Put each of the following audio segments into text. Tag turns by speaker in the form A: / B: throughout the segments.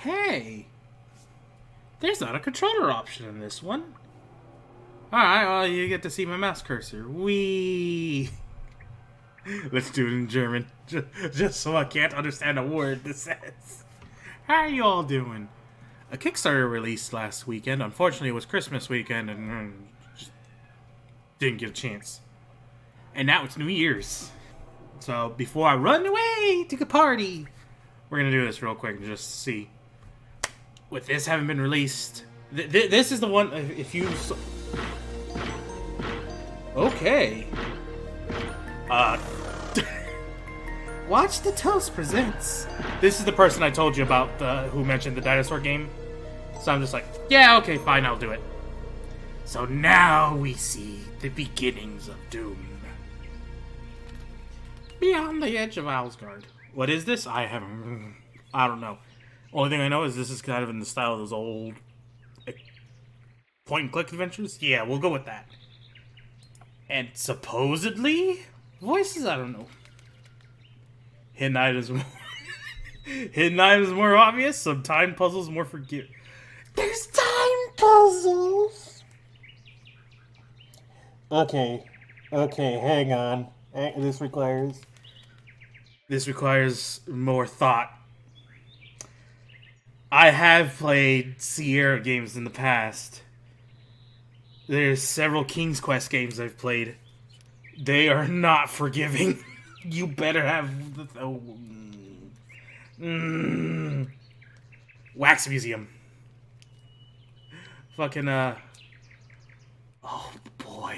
A: hey. There's not a controller option in this one. Alright, well, you get to see my mouse cursor. Wee. Let's do it in German. Just so I can't understand a word this says. How are you all doing? A Kickstarter released last weekend. Unfortunately, it was Christmas weekend and just didn't get a chance. And now it's New Year's. So before I run away to the party, we're going to do this real quick and just see. With this having been released, this is the one, if you... Okay. Watch the Toast presents. This is the person I told you about who mentioned the dinosaur game. So I'm just like, yeah, okay, fine, I'll do it. So now we see the beginnings of Doom. Beyond the edge of Owlsgard. What is this? I don't know. Only thing I know is this is kind of in the style of those old point-and-click adventures. Yeah, we'll go with that. And supposedly, voices, I don't know. Hidden items more obvious. Some time puzzles more forgiving. There's time puzzles. Okay, hang on. This requires more thought. I have played Sierra games in the past. There's several King's Quest games I've played. They are not forgiving. You better have the... Wax Museum. Fucking, Oh, boy.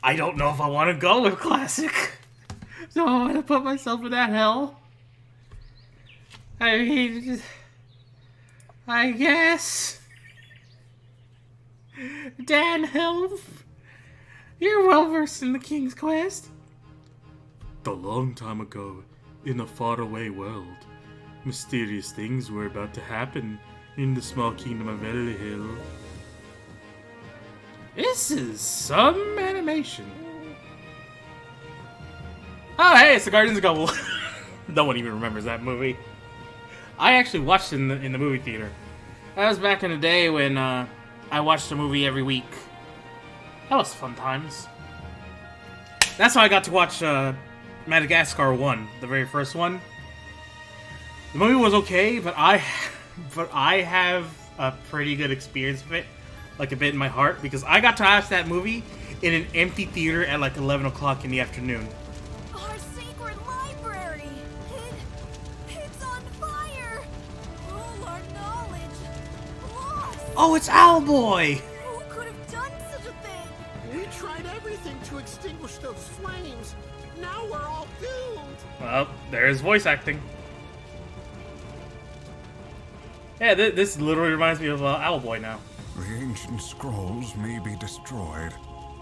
A: I don't know if I want to go with Classic. Do I want to put myself in that hell? I mean... I guess... Dan Helf, you're well versed in the King's Quest. A long time ago, in a faraway world, mysterious things were about to happen in the small kingdom of Hill. This is some animation. Oh, hey, it's the Guardians of Gobble. No one even remembers that movie. I actually watched it in the movie theater. That was back in the day when I watched a movie every week. That was fun times. That's how I got to watch Madagascar 1, the very first one. The movie was okay, but I have a pretty good experience with it, like a bit in my heart, because I got to watch that movie in an empty theater at like 11 o'clock in the afternoon.
B: Our sacred library! It's on fire! All our knowledge lost!
A: Oh, it's Owlboy!
B: Who could have done such a thing?
C: We tried everything to extinguish those flames. Now we're all doomed.
A: Well, there's voice acting. Yeah, this literally reminds me of Owlboy now.
D: The ancient scrolls may be destroyed,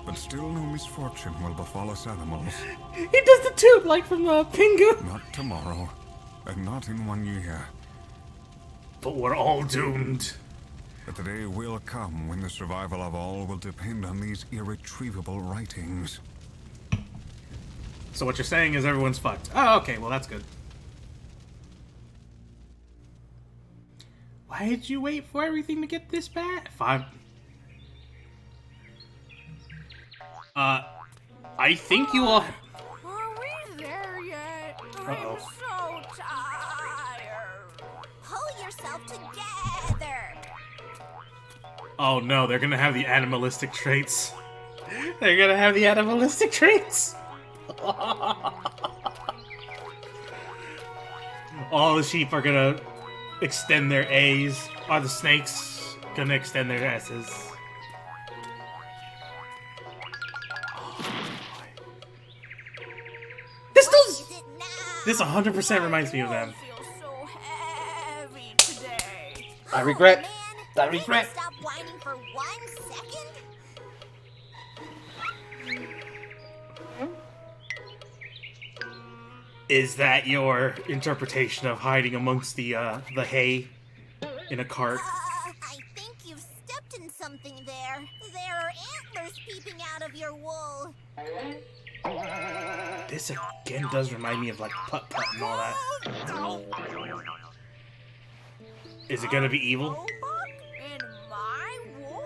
D: but still no misfortune will befall us animals.
A: He does the toot like from Pingu.
D: Not tomorrow, and not in 1 year.
A: But we're all doomed.
D: But the day will come when the survival of all will depend on these irretrievable writings.
A: So what you're saying is everyone's fucked. Oh, okay, well that's good. Why did you wait for everything to get this bad? I think you all...
B: Are we there yet?
A: Uh-oh.
B: I'm so tired. Pull yourself together.
A: Oh no, they're gonna have the animalistic traits. They're gonna have the animalistic traits. All the sheep are gonna extend their A's. Are the snakes gonna extend their S's? This 100% reminds me of them.
B: I feel so heavy today.
A: I regret.
B: Man,
A: I
B: can you
A: regret.
B: Stop whining for 1 second.
A: Is that your interpretation of hiding amongst the hay in a cart?
B: I think you've stepped in something there. There are antlers peeping out of your wool.
A: This again does remind me of like putt-putt and all that. Is it gonna be evil?
B: Roebuck in my wool?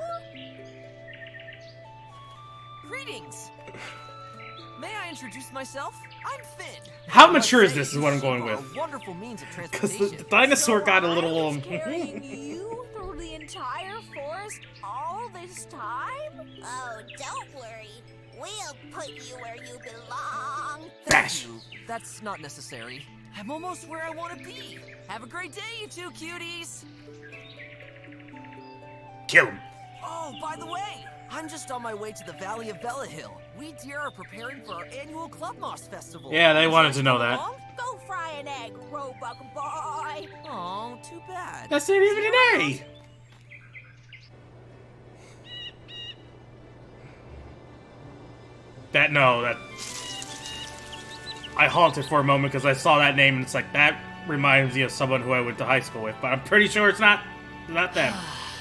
E: Greetings. May I introduce myself? I'm Finn.
A: How mature is this? Is what I'm going with.
E: A wonderful means of
A: Because
E: transportation.
A: the dinosaur got a
B: I
A: little.
B: was carrying you through the entire forest all this time? Oh, don't worry. We'll put you where you belong.
A: Bash.
E: Thank you. That's not necessary. I'm almost where I want to be. Have a great day, you two cuties.
A: Kill him.
E: Oh, by the way, I'm just on my way to the Valley of Bellahill. We deer are preparing for our annual Club Moss Festival.
A: Yeah, they
E: Would you
A: wanted
E: like
A: to know
E: come
A: that.
E: along?
B: Go fry an egg, Roebuck boy.
E: Oh, too bad.
A: That's not even an A. That. I halted for a moment because I saw that name and it's like, that reminds me of someone who I went to high school with, but I'm pretty sure it's not them.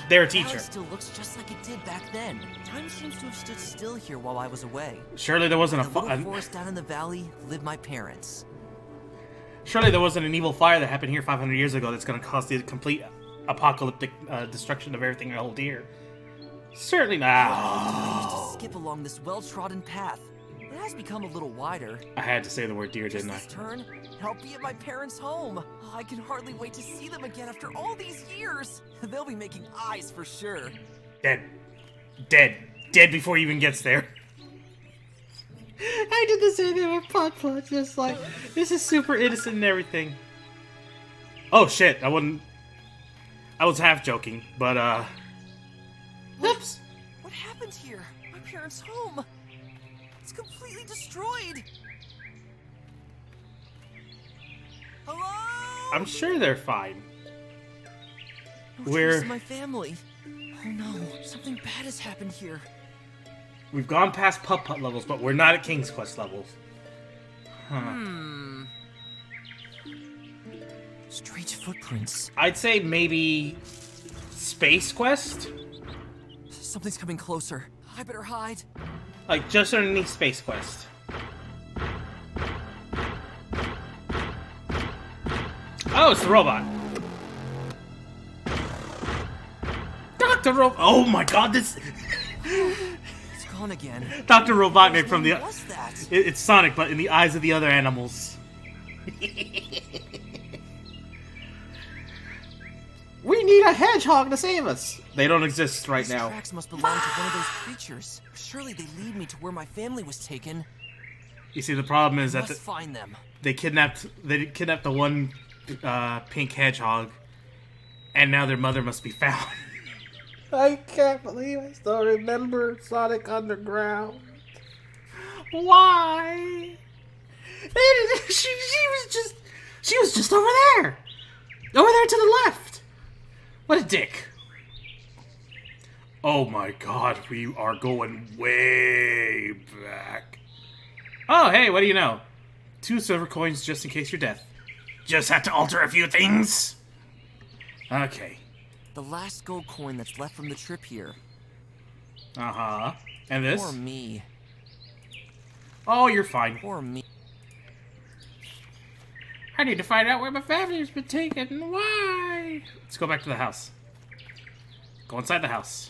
A: They're a
E: Valley
A: teacher.
E: still looks just like it did back then. Time seems to have stood still here while I was away.
A: Surely there wasn't
E: In the little forest down in the valley lived my parents.
A: Surely there wasn't an evil fire that happened here 500 years ago that's going to cause the complete apocalyptic destruction of everything I hold dear. Certainly
E: I used
A: not.
E: to skip along this well-trodden path. It has become a little wider.
A: I had to say the word deer,
E: Just
A: didn't I?
E: this turn, and I'll be at my parents' home. Oh, I can hardly wait to see them again after all these years. They'll be making eyes for sure.
A: Dead. Dead before he even gets there. I did the same thing with Putt, just like, this is super innocent and everything. Oh shit, I was half joking, but oops.
E: What happened here? My parents' home. It's completely destroyed. Hello?
A: I'm sure they're fine.
E: No
A: We're-
E: trace of my family. Oh no, something bad has happened here.
A: We've gone past Putt levels, but we're not at King's Quest levels. Huh.
E: Strange footprints.
A: I'd say maybe Space Quest?
E: Something's coming closer. I better hide.
A: Like, just underneath Space Quest. Oh, it's the robot. Dr. Oh my god, this...
E: It's gone again.
A: Dr. Robotnik from the...
E: What was that?
A: It's Sonic, but in the eyes of the other animals. We need a hedgehog to save us. They don't exist right
E: These
A: now.
E: tracks must belong to one of those creatures. Surely they lead me to where my family was taken.
A: You see, the problem is that
E: Must find them.
A: they kidnapped the one pink hedgehog, and now their mother must be found. I can't believe I still remember Sonic Underground. Why? She was just over there to the left. What a dick. Oh my god, we are going way back. Oh, hey, what do you know? 2 silver coins just in case you're deaf. Just have to alter a few things. Okay.
E: The last gold coin that's left from the trip here.
A: Uh-huh. And this?
E: Poor me.
A: Oh, you're fine.
E: Poor me.
A: I need to find out where my family's been taken. Why? Let's go back to the house. Go inside the house.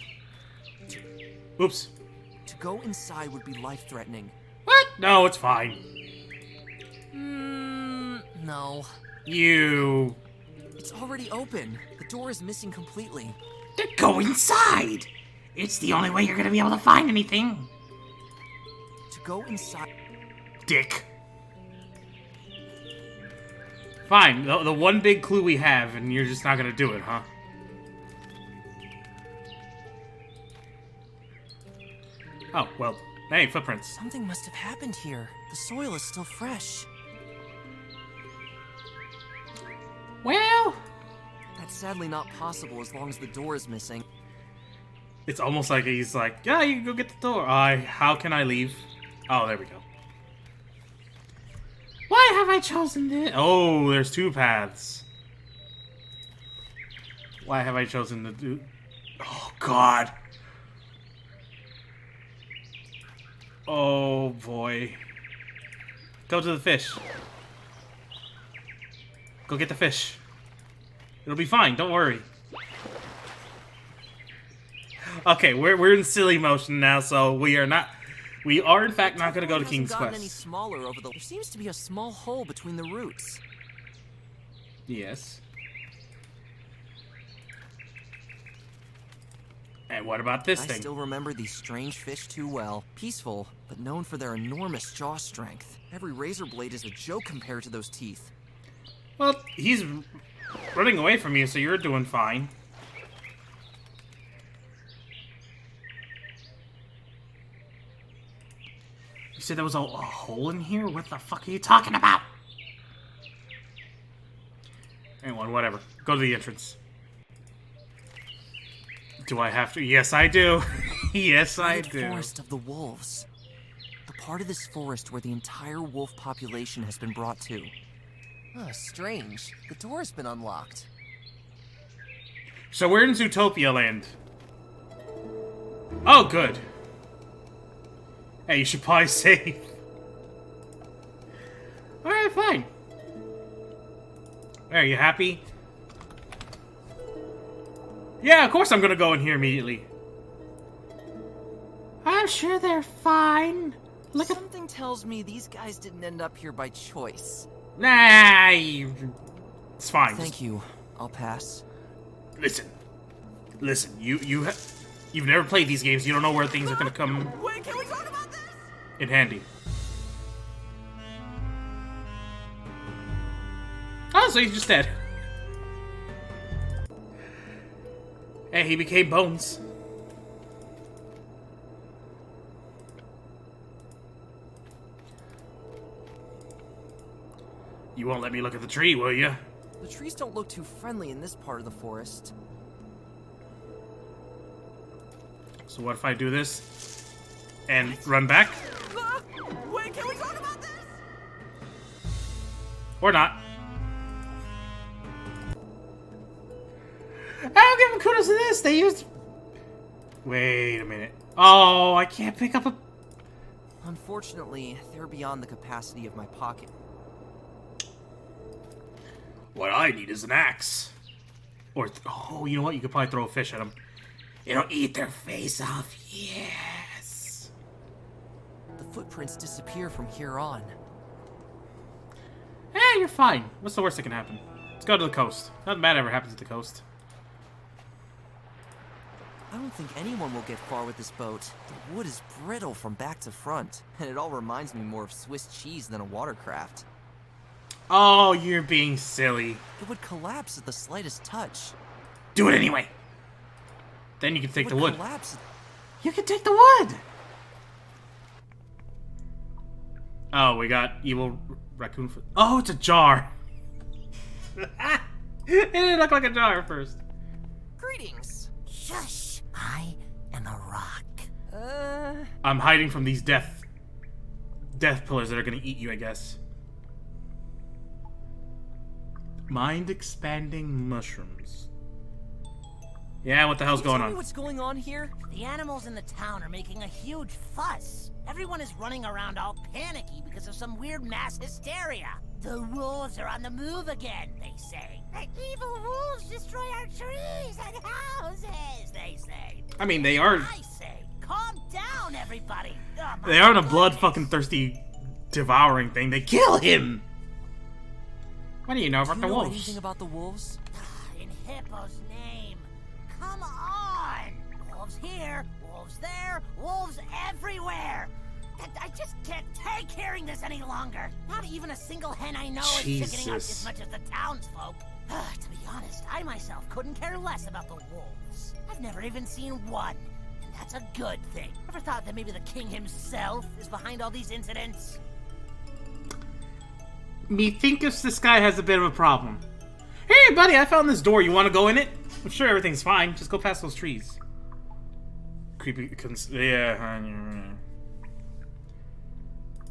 A: Oops.
E: To go inside would be life-threatening.
A: What? No, it's fine.
E: No.
A: You...
E: It's already open. The door is missing completely.
A: Then go inside! It's the only way you're gonna be able to find anything.
E: To go inside...
A: Dick. Fine, the one big clue we have, and you're just not gonna do it, huh? Oh, well, hey, footprints.
E: Something must have happened here. The soil is still fresh.
A: Well...
E: That's sadly not possible as long as the door is missing.
A: It's almost like he's like, yeah, you can go get the door. How can I leave? Oh, there we go. Why have I chosen this? Oh, there's 2 paths. Why have I chosen to do... Oh, God. Oh, boy. Go to the fish. Go get the fish. It'll be fine. Don't worry. Okay, we're in silly motion now, so we are in fact not going to go to King's
E: Quest. Any
A: Quest.
E: smaller over the. There seems to be a small hole between the roots.
A: Yes. And what about this
E: I
A: thing?
E: still remember these strange fish too well. Peaceful, but known for their enormous jaw strength. Every razor blade is a joke compared to those teeth.
A: Well, he's running away from you, so you're doing fine. You said there was a hole in here? What the fuck are you talking about? Anyone, whatever. Go to the entrance. Do I have to? Yes, I do. Yes, I do.
E: Forest of the Wolves. The part of this forest where the entire wolf population has been brought to. Strange. The door has been unlocked.
A: So we're in Zootopia Land. Oh, good. Hey, you should probably save. Alright, fine. Are you happy? Yeah, of course I'm gonna go in here immediately. I'm sure they're fine. Look at...
E: Something tells me these guys didn't end up here by choice.
A: Nah, it's fine.
E: Thank you. I'll pass.
A: Listen, you've never played these games. You don't know where things are gonna come.
E: Wait, can we talk about this?
A: In handy. Oh, so he's just dead. Hey, he became Bones. You won't let me look at the tree, will you?
E: The trees don't look too friendly in this part of the forest.
A: So what if I do this and run back?
E: Wait, can we talk about this?
A: Or not. I don't give them kudos to this. They used... Wait a minute. Oh, I can't pick up a...
E: Unfortunately, they're beyond the capacity of my pocket.
A: What I need is an axe. Or, oh, you know what? You could probably throw a fish at them. It'll eat their face off. Yes.
E: The footprints disappear from here on.
A: Eh, you're fine. What's the worst that can happen? Let's go to the coast. Nothing bad ever happens at the coast.
E: I don't think anyone will get far with this boat. The wood is brittle from back to front, and it all reminds me more of Swiss cheese than a watercraft.
A: Oh, you're being silly.
E: It would collapse at the slightest touch.
A: Do it anyway. Then you can take the wood.
E: Collapse.
A: You can take the wood. Oh, we got evil raccoon foot. Oh, it's a jar. It didn't look like a jar at first.
E: Greetings.
F: Shush! I am a rock.
A: I'm hiding from these death pillars that are gonna eat you, I guess. Mind-expanding mushrooms. Yeah, what the hell's going
E: Tell me
A: on?
E: what's going on here?
F: The animals in the town are making a huge fuss. Everyone is running around all panicky because of some weird mass hysteria. The wolves are on the move again, they say. The evil wolves destroy our trees and houses, they say.
A: I mean, they are...
F: I say, calm down, everybody. Oh,
A: They aren't a blood-fucking-thirsty devouring thing. They kill him! What do you know about
E: Do
A: the
E: you know
A: wolves?
E: anything about the wolves?
F: In Hippo's name. Come on! Wolves here, wolves there, wolves everywhere! I just can't take hearing this any longer. Not even a single hen I know is sickening us as much as the townsfolk. To be honest, I myself couldn't care less about the wolves. I've never even seen one, and that's a good thing. Ever thought that maybe the king himself is behind all these incidents?
A: Methinkus this guy has a bit of a problem. Hey, buddy, I found this door. You want to go in it? I'm sure everything's fine. Just go past those trees. Creepy. Yeah.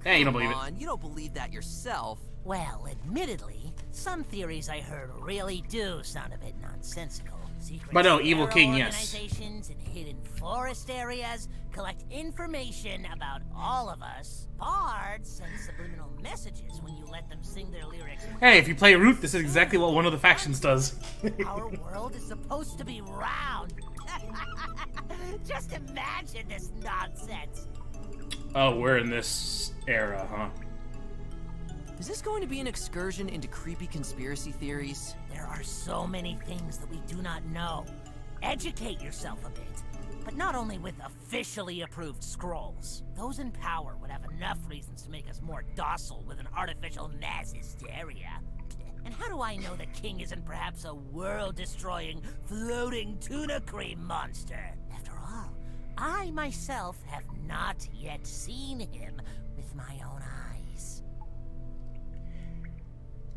A: Hey, you don't believe it.
E: Come on, you don't believe that yourself.
F: Well, admittedly, some theories I heard really do sound a bit nonsensical. Secret
A: But no, Evil
F: Sparrow
A: King, yes.
F: organizations in hidden forest areas collect information about all of us. Bards send subliminal messages when you let them sing their lyrics.
A: Hey, if you play Root, this is exactly what one of the factions does.
F: Our world is supposed to be round. Just imagine this nonsense.
A: Oh, we're in this era, huh?
E: Is this going to be an excursion into creepy conspiracy theories?
F: There are so many things that we do not know. Educate yourself a bit. But not only with officially approved scrolls. Those in power would have enough reasons to make us more docile with an artificial mass hysteria. And how do I know the king isn't perhaps a world-destroying, floating tuna cream monster? After all, I myself have not yet seen him with my own eyes.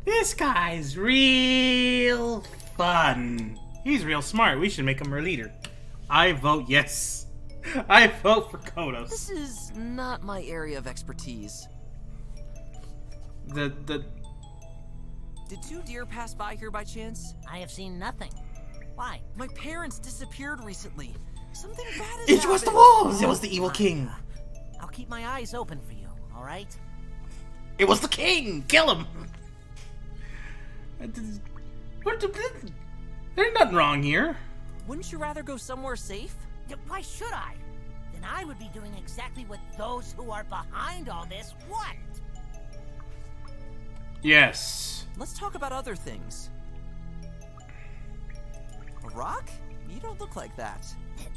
A: This guy's real fun. He's real smart. We should make him our leader. I vote yes. I vote for Kodos.
E: This is not my area of expertise.
A: The
E: Did two deer pass by here by chance?
F: I have seen nothing. Why?
E: My parents disappeared recently. Something bad has
A: It was the
E: happened.
A: wolves. It was the evil king.
F: I'll keep my eyes open for you, all right?
A: It was the king. Kill him. What? There's nothing wrong here.
E: Wouldn't you rather go somewhere safe?
F: Why should I? Then I would be doing exactly what those who are behind all this want.
A: Yes.
E: Let's talk about other things. A rock? You don't look like that.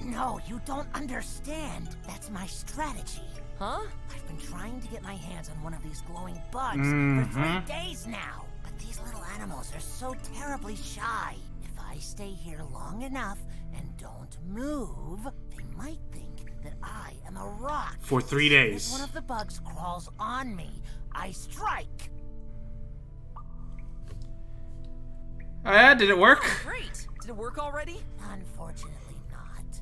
F: No, you don't understand. That's my strategy.
E: Huh?
F: I've been trying to get my hands on one of these glowing bugs for 3 days now. But these little animals are so terribly shy. If I stay here long enough and don't move, they might think that I am a rock.
A: For 3
F: If
A: days.
F: one of the bugs crawls on me, I strike.
A: Did it work?
E: Great! Did it work already?
F: Unfortunately not.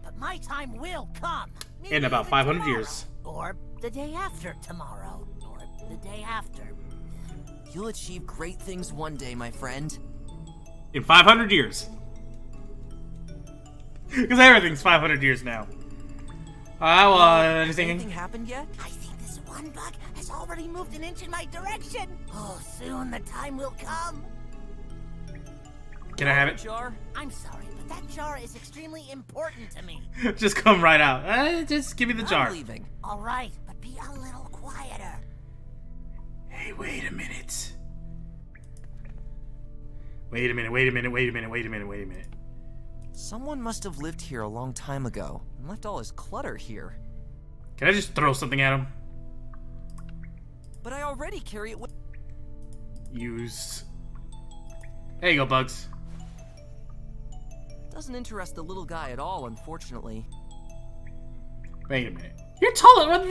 F: But my time will come. Maybe
A: In about
F: even
A: 500
F: tomorrow.
A: years.
F: Or the day after tomorrow. Or the day after.
E: You'll achieve great things one day, my friend.
A: In 500 years. Because everything's 500 years now.
E: Anything
A: Anything?
E: happened yet?
F: I think this one bug has already moved an inch in my direction. Oh, soon the time will come.
A: Can I have it?
E: Jar?
F: I'm sorry, but that jar is extremely important to me.
A: Just come right out. Just give me the jar.
E: I'm leaving.
F: All right, but be a little quieter.
A: Hey, wait a minute. Wait a minute.
E: Someone must have lived here a long time ago and left all his clutter here.
A: Can I just throw something at him?
E: But I already carry it with...
A: Use. There you go, Bugs.
E: Doesn't interest the little guy at all, unfortunately.
A: Wait a minute. You're tall. What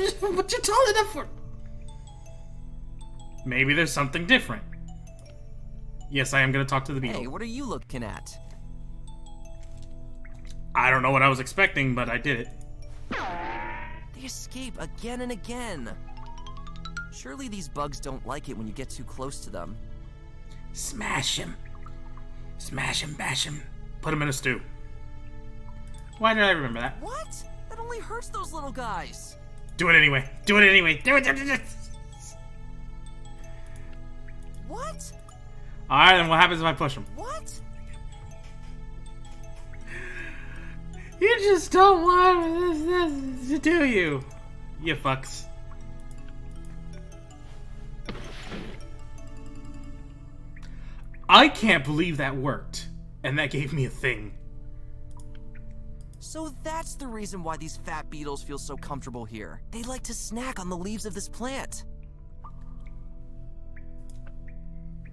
A: you tall enough for? Maybe there's something different. Yes, I am gonna talk to the beetle.
E: Hey, what are you looking at?
A: I don't know what I was expecting, but I did it.
E: They escape again and again. Surely these bugs don't like it when you get too close to them.
A: Smash him. Smash him, bash him. Put him in a stew. Why did I remember that?
E: What? That only hurts those little guys.
A: Do it anyway. Do it anyway. Do it.
E: What?
A: Alright, then what happens if I push him?
E: What?
A: You just don't want this, do you? You fucks. I can't believe that worked. And that gave me a thing.
E: So that's the reason why these fat beetles feel so comfortable here. They like to snack on the leaves of this plant.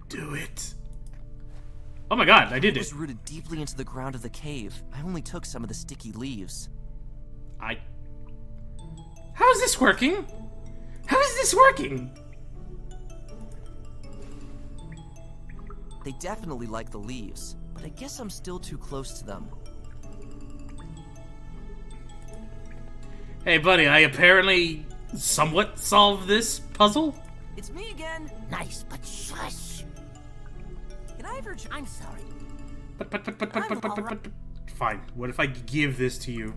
A: Do it. Oh my god, I did
E: It
A: it.
E: was rooted deeply into the ground of the cave. I only took some of the sticky leaves.
A: How is this working? How is this working?
E: They definitely like the leaves, but I guess I'm still too close to them.
A: Hey buddy, I apparently somewhat solved this puzzle.
E: It's me again.
F: Nice, but shush.
E: Can I ever...
F: I'm sorry.
A: But. Fine. What if I give this to you?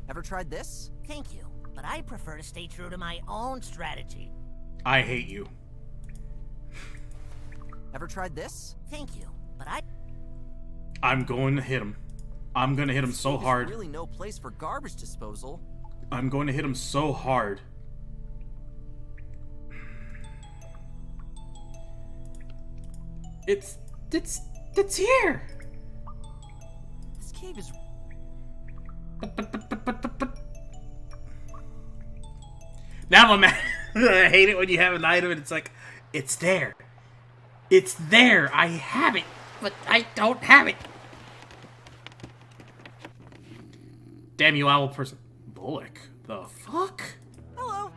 E: Ever tried this?
F: Thank you, but I prefer to stay true to my own strategy.
A: I hate you.
E: Ever tried this?
F: Thank you, but
A: I'm going to hit him. I'm going to hit him so
E: There's
A: hard.
E: really no place for garbage disposal.
A: I'm going to hit him so hard. It's here.
E: This cave is...
A: But. Now I'm mad. I hate it when you have an item and it's like, it's there. It's there. I have it, but I don't have it. Damn you, owl person. Bullock. The fuck?
E: Hello.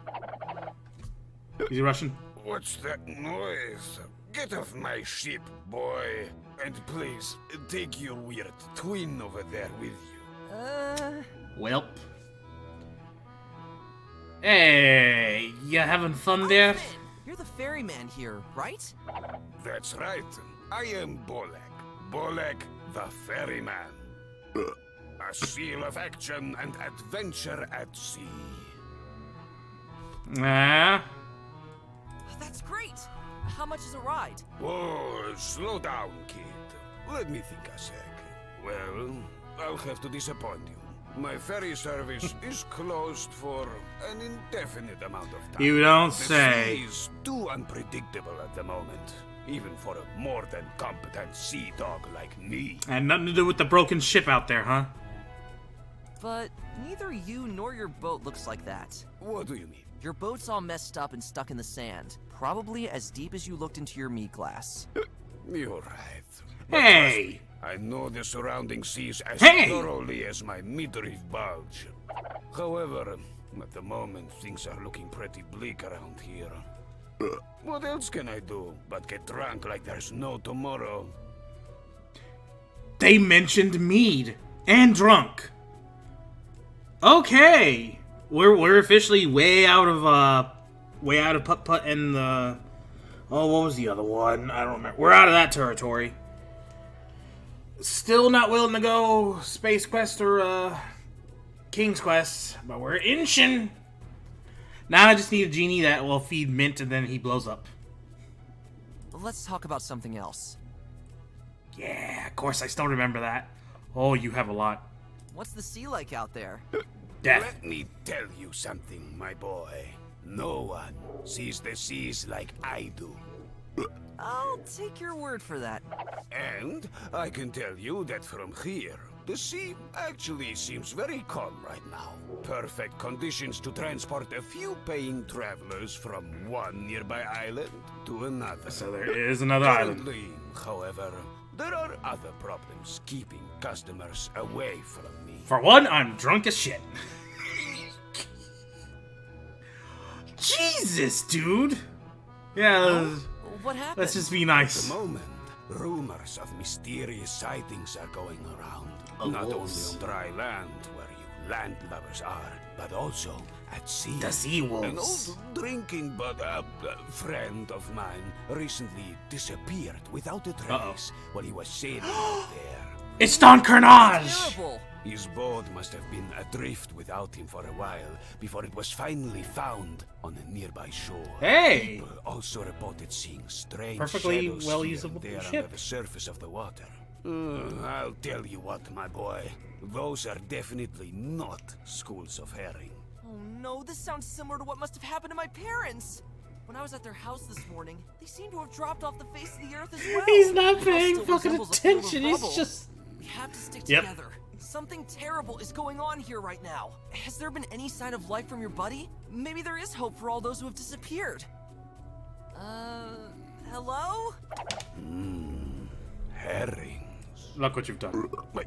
A: Is he Russian?
G: What's that noise? Get off my ship, boy. And please, take your weird twin over there with you.
A: Welp. Hey, you having fun there?
E: Finn, you're the ferryman here, right?
G: That's right. I am Bolek. Bolek the Ferryman. A seal of action and adventure at sea.
A: Nah.
E: That's great. How much is a ride?
G: Oh, slow down, kid. Let me think a sec. Well, I'll have to disappoint you. My ferry service is closed for an indefinite amount of time.
A: You don't
G: The
A: say.
G: sea is too unpredictable at the moment, even for a more than competent sea dog like me.
A: Had nothing to do with the broken ship out there, huh?
E: But neither you nor your boat looks like that.
G: What do you mean?
E: Your boat's all messed up and stuck in the sand. Probably as deep as you looked into your meat glass.
G: You're right.
A: Hey!
G: I know the surrounding seas as
A: Hey!
G: thoroughly as my midriff bulge. However, at the moment, things are looking pretty bleak around here. What else can I do but get drunk like there's no tomorrow?
A: They mentioned mead and drunk. Okay, we're officially way out of putt putt and the what was the other one? I don't remember. We're out of that territory. Still not willing to go Space Quest or King's Quest, but we're inching. Now I just need a genie that will feed Mint and then he blows up.
E: Let's talk about something else.
A: Yeah, of course I still remember that. Oh, you have a lot.
E: What's the sea like out there?
A: Death.
G: Let me tell you something, my boy. No one sees the seas like I do.
E: I'll take your word for that.
G: And I can tell you that from here, the sea actually seems very calm right now. Perfect conditions to transport a few paying travelers from one nearby island to another.
A: So there is another island.
G: Currently, however, there are other problems keeping customers away from me.
A: For one, I'm drunk as shit. Jesus, dude. Yeah,
E: What happened?
A: let's just be
G: At
A: nice.
G: the moment, rumors of mysterious sightings are going around.
A: Of
G: Not
A: wolves.
G: only on dry land, where you landlubbers are, but also at sea.
A: The sea
G: An
A: wolves.
G: old drinking friend of mine recently disappeared without a trace while he was sailing out there.
A: It's Don Carnage!
E: Terrible.
G: His boat must have been adrift without him for a while before it was finally found on a nearby shore.
A: Hey!
G: People also reported seeing strange
A: Perfectly
G: shadows
A: well
G: here
A: usable
G: and there
A: ship.
G: under the surface of the water. I'll tell you what, my boy. Those are definitely not schools of herring.
E: Oh no, this sounds similar to what must have happened to my parents. When I was at their house this morning, they seem to have dropped off the face of the earth as well.
A: He's not
E: The house
A: paying
E: still
A: fucking
E: resembles a field of
A: attention. He's
E: rubble.
A: just.
E: We have to stick
A: Yep.
E: together. Something terrible is going on here right now. Has there been any sign of life from your buddy? Maybe there is hope for all those who have disappeared. Hello?
G: Herrings.
A: Look what you've done.
G: Wait,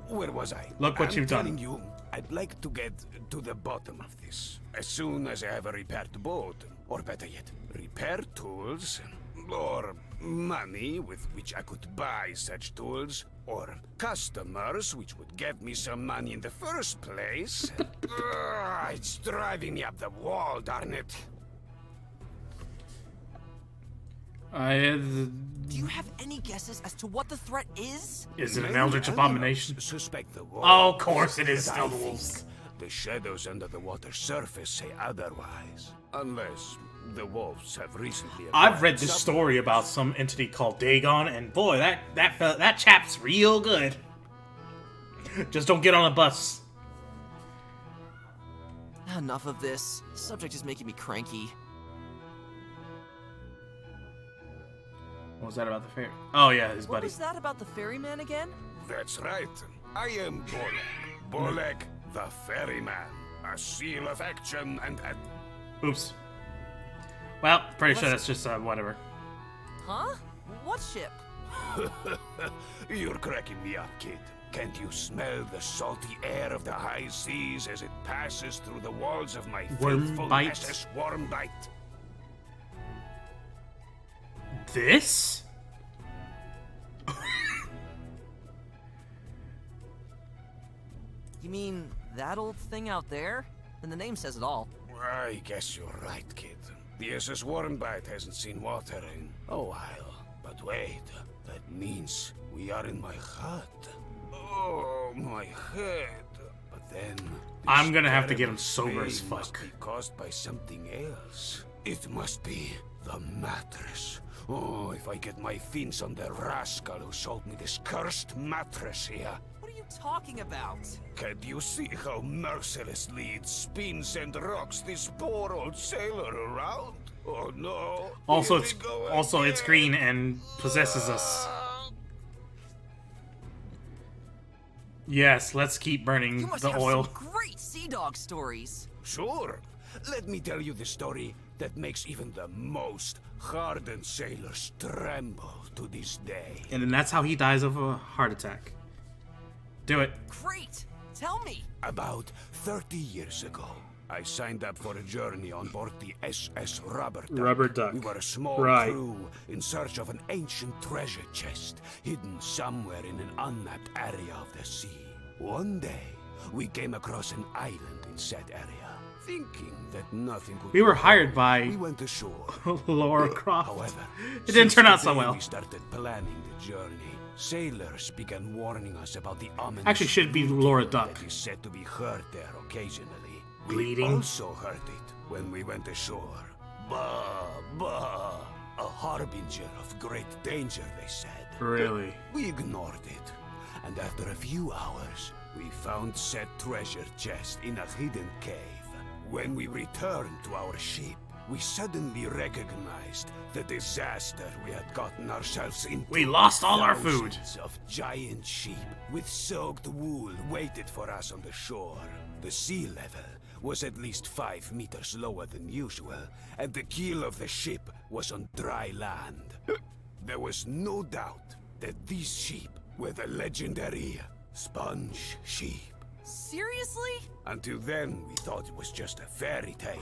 G: where was I?
A: Look what you've done.
G: I'm telling you, I'd like to get to the bottom of this. As soon as I have a repaired boat, or better yet, repair tools, or money with which I could buy such tools, or customers which would get me some money in the first place. It's driving me up the wall, darn it.
E: Do you have any guesses as to what the threat is?
A: Is it an
G: Many
A: eldritch abomination?
G: animals suspect the wolves.
A: Oh, of course it is
G: But
A: still
G: I
A: the
G: think
A: wolves.
G: The shadows under the water's surface say otherwise. Unless the wolves have recently
A: I've read
G: acquired
A: this
G: some-
A: story about some entity called Dagon, and boy, that chap's real good. Just don't get on a bus.
E: Enough of this. The subject is making me cranky.
A: What was that about the fairy? Oh yeah, his
E: What
A: buddy.
E: was that about the ferryman again?
G: That's right. I am Bolek. Bolek, the ferryman. A seal of action and
A: Oops. Well, pretty sure that's just whatever.
E: Huh? What ship?
G: You're cracking me up, kid. Can't you smell the salty air of the high seas as it passes through the walls of my faithful
A: Wormbite?
G: SS Wormbite?
A: This?
E: You mean that old thing out there? Then the name says it all.
G: I guess you're right, kid. The SS Wormbite hasn't seen water in a while. But wait, that means we are in my hut. Oh, my head. But then...
A: I'm gonna
G: this
A: have to get
G: terrible
A: him sober as
G: pain must
A: fuck.
G: be caused by something else. It must be the mattress. Oh, if I get my fins on the rascal who sold me this cursed mattress here.
E: What are you talking about?
G: Can't you see how mercilessly it spins and rocks this poor old sailor around? Oh no!
A: Also,
G: Here
A: it's
G: we go
A: it's
G: again.
A: green and possesses us. Yes, let's keep burning
E: You must
A: the
E: have
A: oil.
E: some great sea dog stories.
G: Sure. Let me tell you the story that makes even the most hardened sailors tremble to this day.
A: And then that's how he dies of a heart attack. Do it.
E: Great! Tell me!
G: About 30 years ago, I signed up for a journey on board the SS Rubber Duck.
A: Rubber Duck.
G: We were a small
A: Right.
G: crew in search of an ancient treasure chest hidden somewhere in an unmapped area of the sea. One day, we came across an island in said area. Thinking that nothing could
A: We were
G: go
A: hired
G: wrong,
A: by
G: we went ashore.
A: Laura Croft.
G: However,
A: It didn't
G: since
A: turn out
G: the
A: so
G: day
A: well.
G: We started planning the journey. Sailors began warning us about the ominous
A: Actually, should be
G: bleeding
A: Laura Duck.
G: that is said to be heard there occasionally.
A: Bleeding?
G: We also heard it when we went ashore. Bah, bah. A harbinger of great danger, they said.
A: Really?
G: We ignored it, and after a few hours, we found said treasure chest in a hidden cave. When we returned to our ship, we suddenly recognized the disaster we had gotten ourselves into.
A: We lost all our food.
G: Thousands of giant sheep with soaked wool waited for us on the shore. The sea level was at least 5 meters lower than usual, and the keel of the ship was on dry land. There was no doubt that these sheep were the legendary sponge sheep.
E: Seriously?
G: Until then, we thought it was just a fairy tale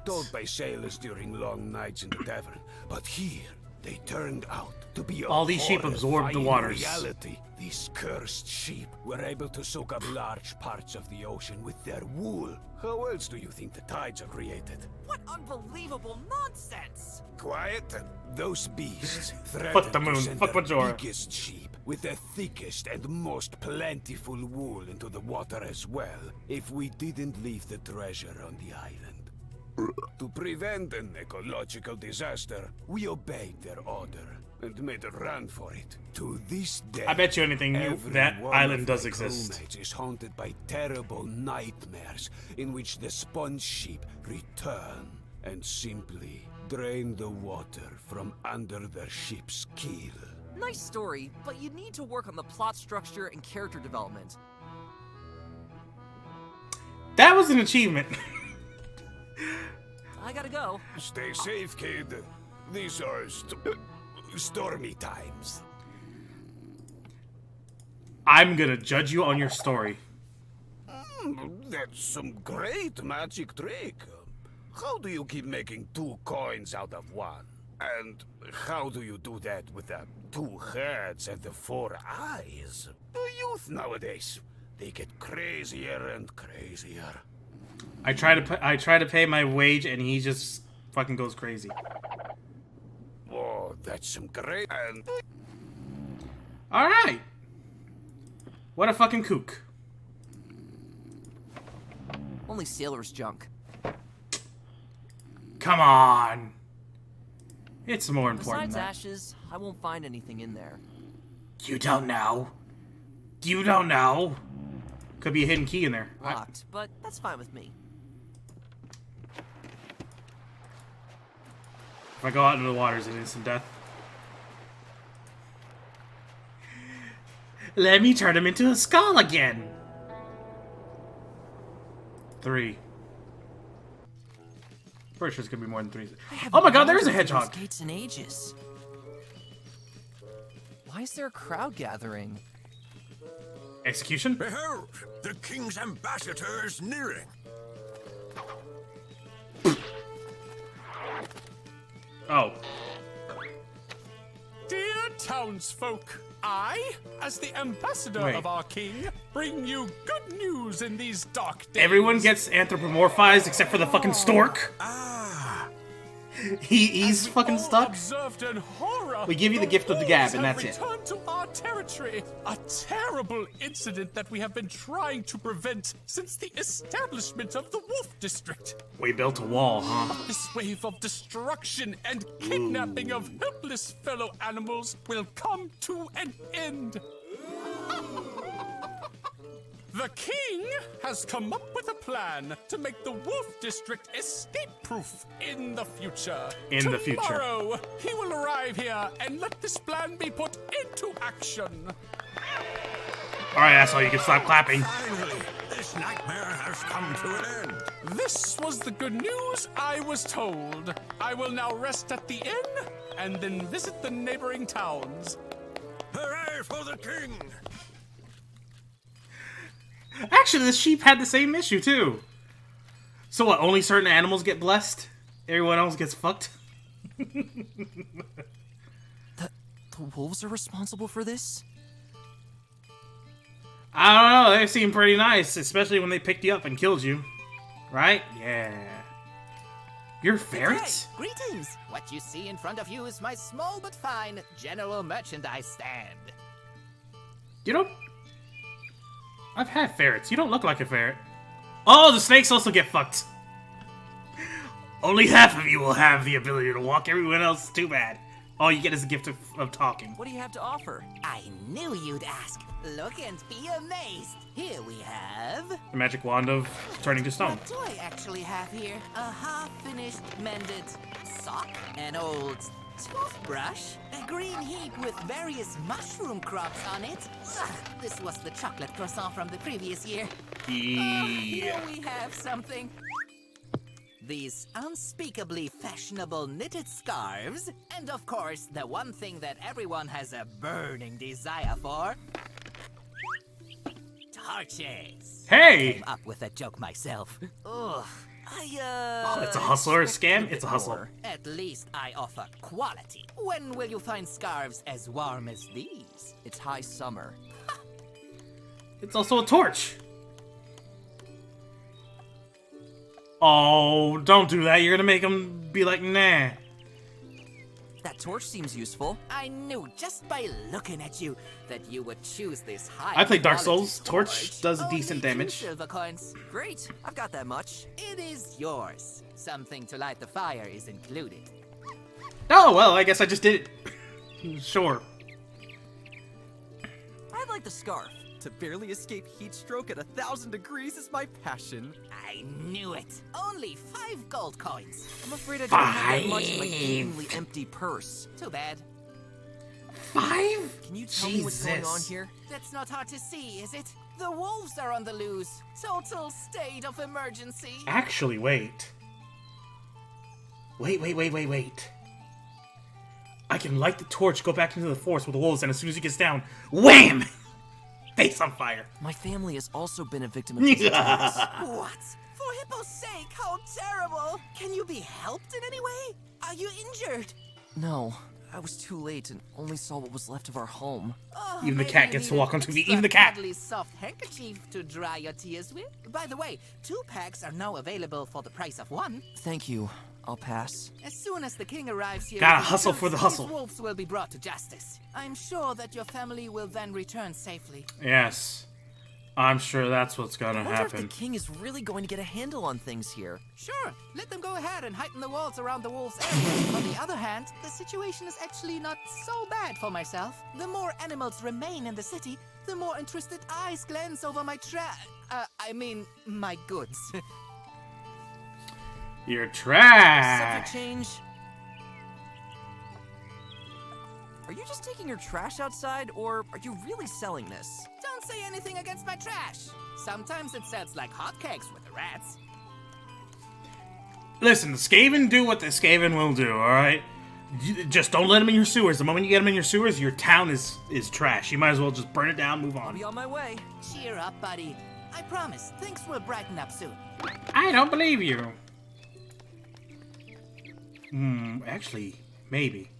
G: told by sailors during long nights in the tavern. But here, they turned out to be a
A: All these sheep absorbed the
G: horrifying
A: waters.
G: reality. These cursed sheep were able to soak up large parts of the ocean with their wool. How else do you think the tides are created?
E: What unbelievable nonsense!
G: Quiet. Those beasts
A: Fuck
G: threatened
A: the moon.
G: to send
A: Fuck
G: their
A: Majora.
G: biggest sheep with the thickest and most plentiful wool into the water as well if we didn't leave the treasure on the island. To prevent an ecological disaster, we obeyed their order and made a run for it. To this day,
A: I bet you anything
G: every
A: that
G: one
A: island
G: of
A: does
G: my
A: exist.
G: crewmates is haunted by terrible nightmares in which the sponge sheep return and simply drain the water from under their ship's keel.
E: Nice story, but you need to work on the plot structure and character development.
A: That was an achievement.
E: I gotta go.
G: Stay safe, kid. These are stormy times.
A: I'm gonna judge you on your story.
G: That's some great magic trick. How do you keep making 2 coins out of 1? And how do you do that with the 2 heads and the 4 eyes? The youth nowadays, they get crazier and crazier.
A: I try to pay my wage, and he just fucking goes crazy.
G: Oh, that's some great.
A: Alright. What a fucking kook.
E: Only sailor's junk.
A: Come on. It's more important
E: Besides
A: than that.
E: ashes, I won't find anything in there.
A: You don't know. You don't know. Could be a hidden key in there.
E: Locked, but that's fine with me.
A: If I go out into the water, is it instant death? Let me turn him into a skull again. 3. Pretty sure it's gonna be more than 3. Oh my god, there's a hedgehog.
E: Gates in ages. Why is there a crowd gathering?
A: Execution?
D: Behold, the king's ambassador is nearing.
A: Oh.
H: Dear townsfolk, I, as the ambassador
A: Wait.
H: of our king, bring you good news in these dark days.
A: Everyone gets anthropomorphized except for the fucking stork. He's fucking stuck.
H: Observed in horror,
A: We give you the gift of the gab, and
H: wolves
A: that's it.
H: have returned to our territory. A terrible incident that we have been trying to prevent since the establishment of the Wolf District.
A: We built a wall, huh?
H: This wave of destruction and kidnapping of helpless fellow animals will come to an end. The king has come up with a plan to make the Wolf District escape-proof in the future.
A: In the future.
H: Tomorrow, he will arrive here and let this plan be put into action.
A: Alright, asshole, you can stop clapping.
D: Finally, this nightmare has come to an end.
H: This was the good news I was told. I will now rest at the inn and then visit the neighboring towns.
D: Hooray for the king!
A: Actually, the sheep had the same issue, too. So what, only certain animals get blessed? Everyone else gets fucked?
E: The wolves are responsible for this?
A: I don't know, they seem pretty nice, especially when they picked you up and killed you. Right? Yeah. You're ferrets?
F: Greetings! What you see in front of you is my small but fine general merchandise stand.
A: You don't... I've had ferrets. You don't look like a ferret. Oh, the snakes also get fucked. Only half of you will have the ability to walk. Everyone else, too bad. All you get is a gift of talking.
E: What do you have to offer?
F: I knew you'd ask. Look and be amazed. Here we have...
A: The magic wand of turning to stone.
F: What do I actually have here? A half-finished mended sock, an old toothbrush, a green heap with various mushroom crops on it. Ugh, this was the chocolate croissant from the previous year. Here we have something. These unspeakably fashionable knitted scarves, and of course, the one thing that everyone has a burning desire for. Torches.
A: Hey!
F: Came up with a joke myself. Ugh.
A: Oh, it's a hustler or a scam? It's a hustler.
F: At least I offer quality. When will you find scarves as warm as these?
E: It's high summer.
A: It's also a torch. Oh, don't do that. You're gonna make them be like, nah.
E: That torch seems useful.
F: I knew just by looking at you that you would choose this high.
A: I played Dark
F: quality
A: Souls. Torch does
F: Only
A: decent
F: 2
A: damage.
F: silver coins.
E: Great, I've got that much.
F: It is yours. Something to light the fire is included.
A: Oh, well, I guess I just did it. Sure.
E: I like the scarf. To barely escape heat stroke at 1,000 degrees is my passion.
F: I knew it. Only 5 gold coins.
E: I'm afraid I don't have that much in my seemingly empty purse.
F: Too bad.
A: 5?
E: Can you tell me what's going on
A: Jesus.
E: here?
F: That's not hard to see, is it? The wolves are on the loose. Total state of emergency.
A: Actually, wait. Wait. I can light the torch, go back into the forest with the wolves, and as soon as he gets down, wham! Face on fire.
E: My family has also been a victim of these attacks.
F: What? For Hippo's sake, how terrible! Can you be helped in any way? Are you injured?
E: No, I was too late and only saw what was left of our home.
F: Oh,
A: Even the
F: maybe
A: cat
F: you
A: gets to
F: need
A: walk
F: an
A: on 2 feet.
F: extra
A: Even the cat.
F: cuddly soft handkerchief to dry your tears with. By the way, 2 packs are now available for the price of 1.
E: Thank you. I'll pass.
F: As soon as the king arrives here,
A: Gotta
F: with his
A: hustle
F: troops,
A: for the hustle.
F: these wolves will be brought to justice. I'm sure that your family will then return safely.
A: Yes. I'm sure that's what's
E: I
A: gonna
E: wonder if
A: happen.
E: the king is really going to get a handle on things here.
F: Sure, let them go ahead and heighten the walls around the wolves' area. On the other hand, the situation is actually not so bad for myself. The more animals remain in the city, the more interested eyes glance over my my goods.
A: You're trash.
E: Subject change. Are you just taking your trash outside, or are you really selling this?
F: Don't say anything against my trash. Sometimes it sells like hotcakes with the rats.
A: Listen, the Skaven do what the Skaven will do, alright? Just don't let them in your sewers. The moment you get them in your sewers, your town is trash. You might as well just burn it down, move
E: I'll
A: on.
E: be on my way.
F: Cheer up, buddy. I promise, things will brighten up soon.
A: I don't believe you. Actually, maybe.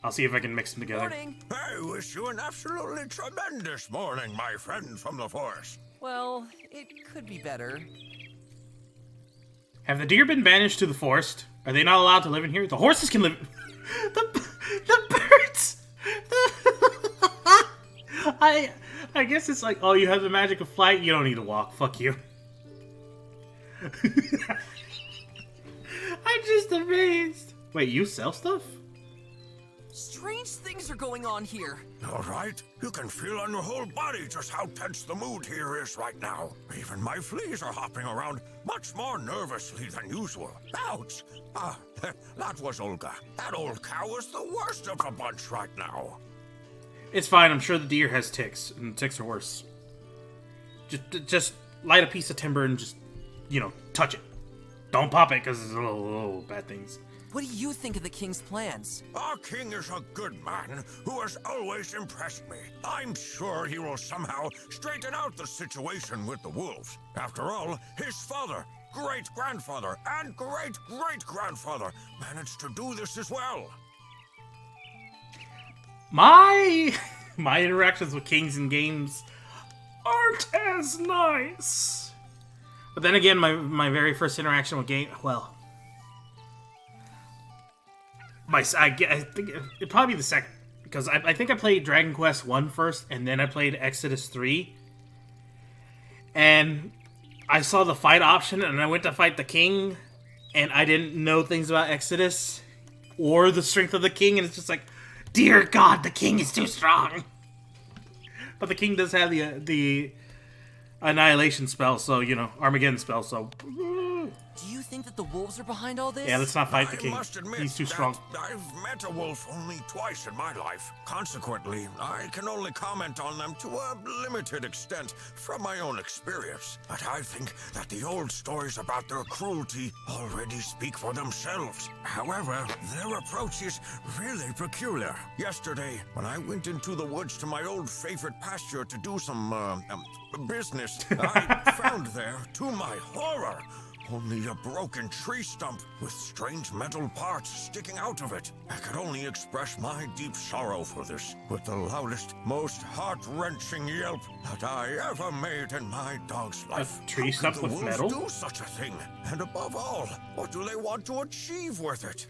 A: I'll see if I can mix them together.
E: Morning.
D: I wish you an absolutely tremendous morning, my friend from the forest.
E: Well, it could be better.
A: Have the deer been banished to the forest? Are they not allowed to live in here? The horses can live. the birds. I guess it's like, oh, you have the magic of flight. You don't need to walk. Fuck you. I'm just amazed. Wait, you sell stuff?
E: Strange things are going on here.
D: All right, you can feel on your whole body just how tense the mood here is right now. Even my fleas are hopping around much more nervously than usual. Ouch! Ah, that was Olga. That old cow is the worst of the bunch right now.
A: It's fine. I'm sure the deer has ticks, and ticks are worse. Just light a piece of timber and just, touch it. Don't pop it, because it's little bad things.
E: What do you think of the king's plans?
D: Our king is a good man who has always impressed me. I'm sure he will somehow straighten out the situation with the wolves. After all, his father, great-grandfather, and great-great-grandfather managed to do this as well.
A: My interactions with kings in games aren't as nice. But then again, my very first interaction with I think it'd probably be the second, because I think I played Dragon Quest 1 first, and then I played Exodus 3. And I saw the fight option, and I went to fight the king, and I didn't know things about Exodus or the strength of the king, and it's just like, dear God, the king is too strong. But the king does have the annihilation spell, so, Armageddon spell, so...
E: Do you think that the wolves are behind all this?
A: Yeah, let's not fight the king.
D: I must admit
A: He's too strong.
D: I've met a wolf only twice in my life. Consequently, I can only comment on them to a limited extent from my own experience. But I think that the old stories about their cruelty already speak for themselves. However, their approach is really peculiar. Yesterday, when I went into the woods to my old favorite pasture to do some, business, I found there, to my horror, only a broken tree stump with strange metal parts sticking out of it. I could only express my deep sorrow for this with the loudest, most heart-wrenching yelp that I ever made in my dog's life.
A: A tree stump with metal?
D: How could the wolves do such a thing? And above all, what do they want to achieve with it?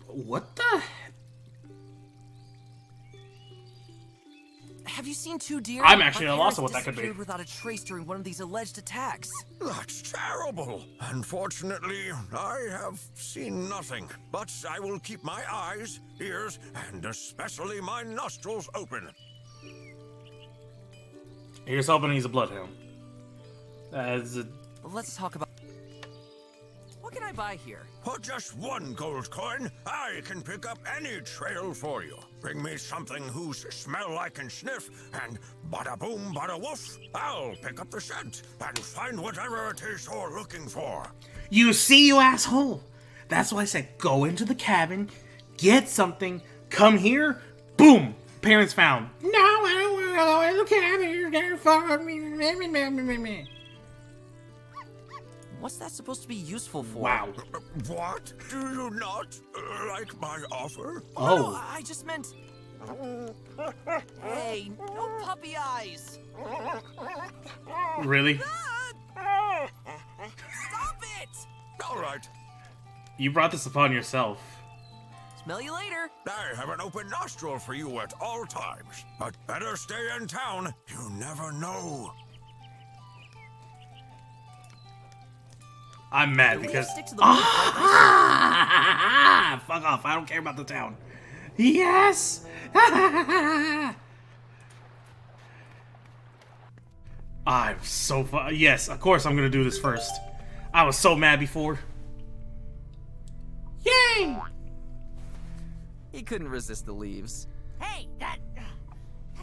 A: What the?
E: Have you seen two deer?
A: I'm actually
E: My
A: at a loss
E: parents
A: of what that could be.
E: disappeared without a trace during one of these alleged attacks.
D: That's terrible. Unfortunately, I have seen nothing. But I will keep my eyes, ears, and especially my nostrils open.
A: Here's hoping he's a bloodhound.
E: Let's talk about... What can I buy here?
D: For just one gold coin, I can pick up any trail for you. Bring me something whose smell I can sniff, and bada boom, bada woof, I'll pick up the scent and find whatever it is you're looking for.
A: You see, you asshole? That's why I said go into the cabin, get something, come here, boom, parents found. No, I don't want to go in the cabin, you're gonna follow me.
E: What's that supposed to be useful for?
A: Wow.
D: What? Do you not like my offer?
A: Oh.
E: No, I just meant... Hey, no puppy eyes!
A: Really?
D: All right.
A: You brought this upon yourself.
E: Smell you later.
D: I have an open nostril for you at all times. But better stay in town. You never know.
A: I'm mad because...
E: Stick to the wolf, right?
A: Fuck off. I don't care about the town. Yes! I'm so fun. Yes, of course I'm gonna do this first. I was so mad before. Yay!
E: He couldn't resist the leaves.
F: Hey, that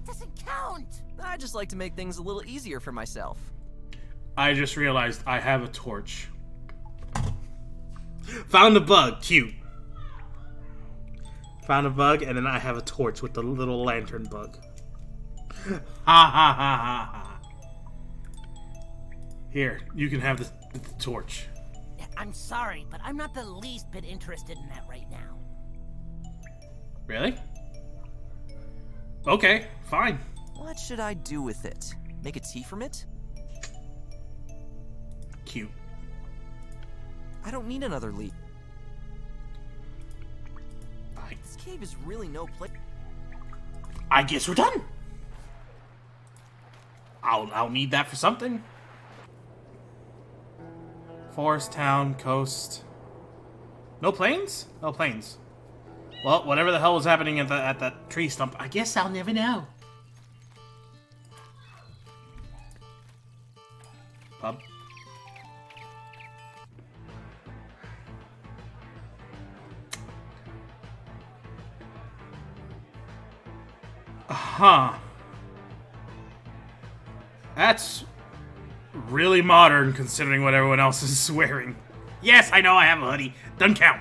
F: doesn't count.
E: I just like to make things a little easier for myself.
A: I just realized I have a torch. Found a bug. Cute. Found a bug, and then I have a torch with the little lantern bug. Ha ha ha ha ha. Here, you can have the torch.
F: I'm sorry, but I'm not the least bit interested in that right now.
A: Really? Okay, fine.
E: What should I do with it? Make a tea from it?
A: Cute.
E: I don't need another leaf. This cave is really no place.
A: I guess we're done. I'll need that for something. Forest, town, coast. No plains? No plains. Well, whatever the hell was happening at that tree stump, I guess I'll never know. Pub. Huh. That's really modern considering what everyone else is wearing. Yes, I know I have a hoodie. Doesn't count.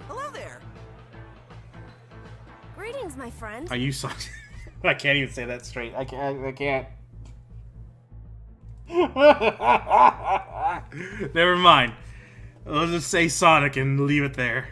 E: Hello there.
B: Greetings, my friend.
A: Are you so... I can't even say that straight. I can't. Never mind. Let's just say Sonic and leave it there.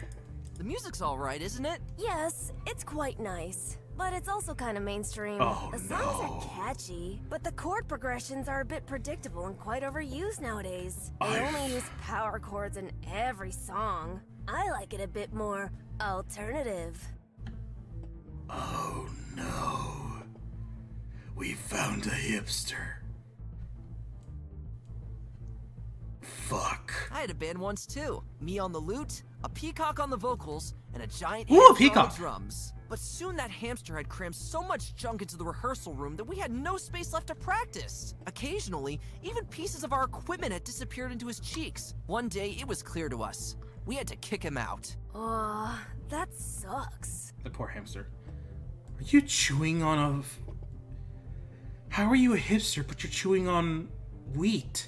E: The music's alright, isn't it?
B: Yes, it's quite nice. But it's also kind of mainstream.
A: Oh,
B: the songs are catchy, but the chord progressions are a bit predictable and quite overused nowadays. They only use power chords in every song. I like it a bit more alternative.
A: Oh no. We found a hipster. Fuck.
E: I had a band once too. Me on the lute, a peacock on the vocals, and a giant
A: Ooh,
E: hamster on
A: peacock.
E: the drums. But soon that hamster had crammed so much junk into the rehearsal room that we had no space left to practice. Occasionally, even pieces of our equipment had disappeared into his cheeks. One day, it was clear to us. We had to kick him out.
B: Aw, that sucks.
A: The poor hamster. Are you chewing on a... How are you a hipster, but you're chewing on wheat?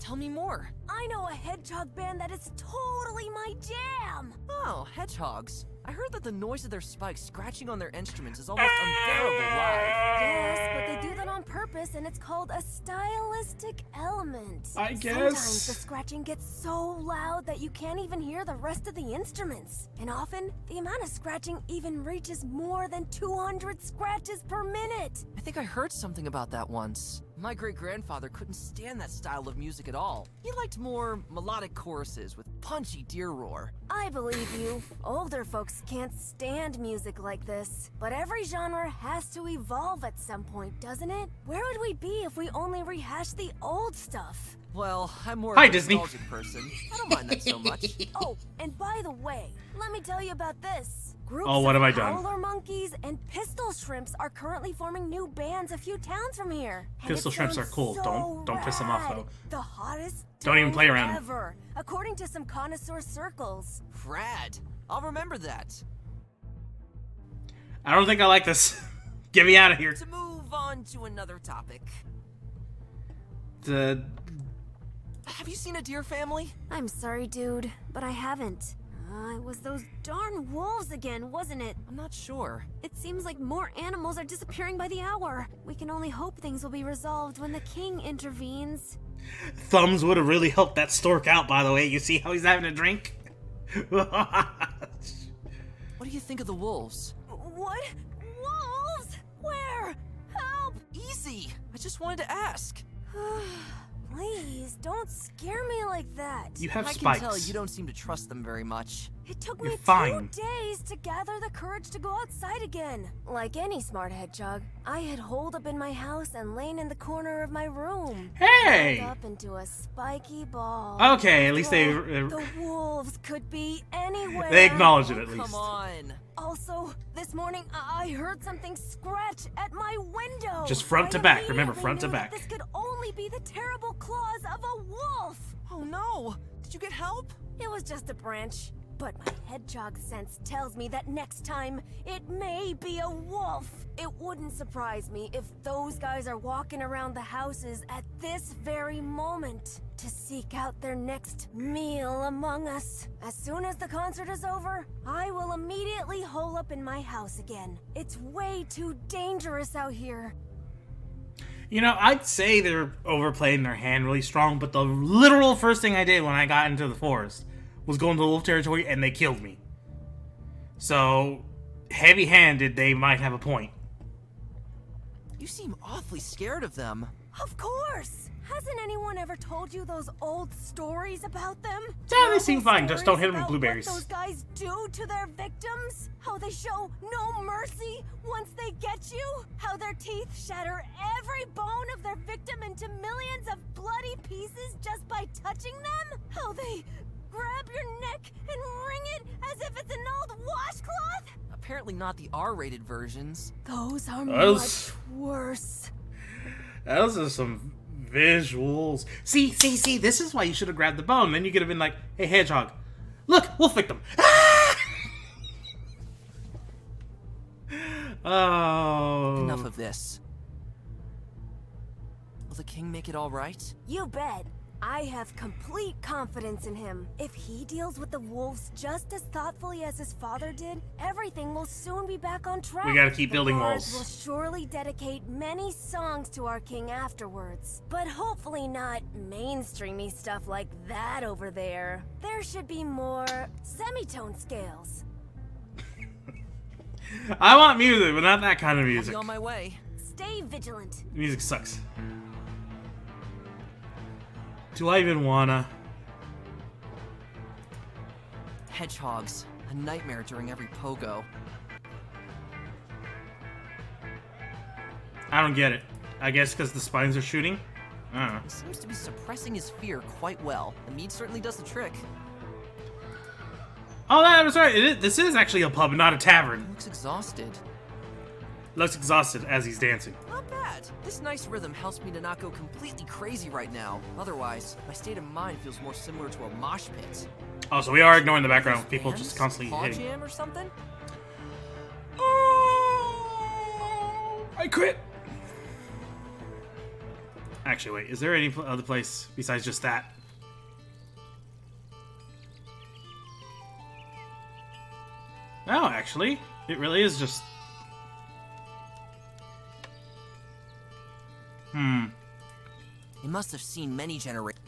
E: Tell me more.
B: I know a hedgehog band that is totally my jam!
E: Oh, hedgehogs. I heard that the noise of their spikes scratching on their instruments is almost unbearable live.
B: Yes, but they do that on purpose, and it's called a stylistic element.
A: I guess.
B: Sometimes the scratching gets so loud that you can't even hear the rest of the instruments. And often, the amount of scratching even reaches more than 200 scratches per minute.
E: I think I heard something about that once. My great-grandfather couldn't stand that style of music at all. He liked more melodic choruses with punchy deer roar.
B: I believe you. Older folks can't stand music like this. But every genre has to evolve at some point, doesn't it? Where would we be if we only rehashed the old stuff?
E: Well, I'm more
A: Hi,
E: of a
A: Disney.
E: nostalgic person. I don't mind that so much.
B: Oh, and by the way, let me tell you about this. Groups
A: Oh, what
B: of
A: have I done?
B: howler monkeys and pistol shrimps are currently forming new bands a few towns from here. And
A: Pistol
B: it
A: shrimps are
B: sounds
A: cool.
B: so
A: Don't piss them off,
B: rad.
A: though.
B: The hottest
A: Don't even
B: town
A: play around.
B: ever, according to some connoisseur circles.
E: Rad. I'll remember that.
A: I don't think I like this. Get me out of here.
E: To move on to another topic.
A: The...
E: Have you seen a deer family?
B: I'm sorry, dude, but I haven't. It was those darn wolves again, wasn't it?
E: I'm not sure.
B: It seems like more animals are disappearing by the hour. We can only hope things will be resolved when the king intervenes.
A: Thumbs would have really helped that stork out, by the way. You see how he's having a drink?
E: What do you think of the wolves?
B: What? Wolves? Where? Help!
E: Easy! I just wanted to ask.
B: Please, don't scare me like that.
A: You have
E: I
A: spikes.
E: can tell you don't seem to trust them very much.
B: It took
A: You're
B: me
A: fine.
B: 2 days to gather the courage to go outside again. Like any smart hedgehog, I had holed up in my house and lain in the corner of my room.
A: Hey!
B: Curled up into a spiky ball.
A: Okay, at least they
B: The wolves could be anywhere.
A: they acknowledge it at
E: Oh,
A: least.
E: come on.
B: Also, this morning I heard something scratch at my window.
A: Just front to
B: I
A: back. Remember,
B: immediately
A: front to
B: knew that
A: back.
B: This could only be the terrible claws of a wolf.
E: Oh no! Did you get help?
B: It was just a branch, but my hedgehog sense tells me that next time it may be a wolf. It wouldn't surprise me if those guys are walking around the houses at this very moment to seek out their next meal among us. As soon as the concert is over, I will immediately hole up in my house again. It's way too dangerous out here.
A: You know, I'd say they're overplaying their hand really strong, but the literal first thing I did when I got into the forest was go into wolf territory and they killed me. So, heavy-handed, they might have a point.
E: You seem awfully scared of them.
B: Of course! Hasn't anyone ever told you those old stories about them?
A: Yeah, they seem
B: Terrible
A: fine. Just don't hit 'em with
B: stories about
A: blueberries.
B: What those guys do to their victims? How they show no mercy once they get you? How their teeth shatter every bone of their victim into millions of bloody pieces just by touching them? How they grab your neck and wring it as if it's an old washcloth?
E: Apparently not the R-rated versions.
B: Those are
A: Those-
B: much worse.
A: Those are some visuals. See, this is why you should have grabbed the bone. Then you could have been like, hey, hedgehog, look, wolf victim. Oh.
E: Enough of this. Will the king make it all right?
B: You bet. I have complete confidence in him. If he deals with the wolves just as thoughtfully as his father did, everything will soon be back on track.
A: We gotta keep building
B: the bards
A: walls.
B: will surely dedicate many songs to our king afterwards, but hopefully not mainstreamy stuff like that over there. There should be more semitone scales.
A: I want music, but not that kind of
E: I'll
A: music.
E: be on my way.
B: Stay vigilant.
A: Music sucks. Do I even wanna?
E: Hedgehogs. A nightmare during every pogo.
A: I don't get it. I guess because the spines are shooting? I don't know.
E: He seems to be suppressing his fear quite well. The mead certainly does the trick.
A: Oh, that was right. This is actually a pub, not a
E: He
A: tavern.
E: looks exhausted.
A: Looks exhausted as he's dancing.
E: Not bad. This nice rhythm helps me to not go completely crazy right now. Otherwise, my state of mind feels more similar to a mosh pit.
A: Oh, so we are ignoring the background. People
E: Bands?
A: just constantly
E: Paw
A: hitting.
E: jam or something?
A: Oh, I quit. Actually, wait. Is there any other place besides just that? No, actually, it really is just.
E: They must have seen many generations.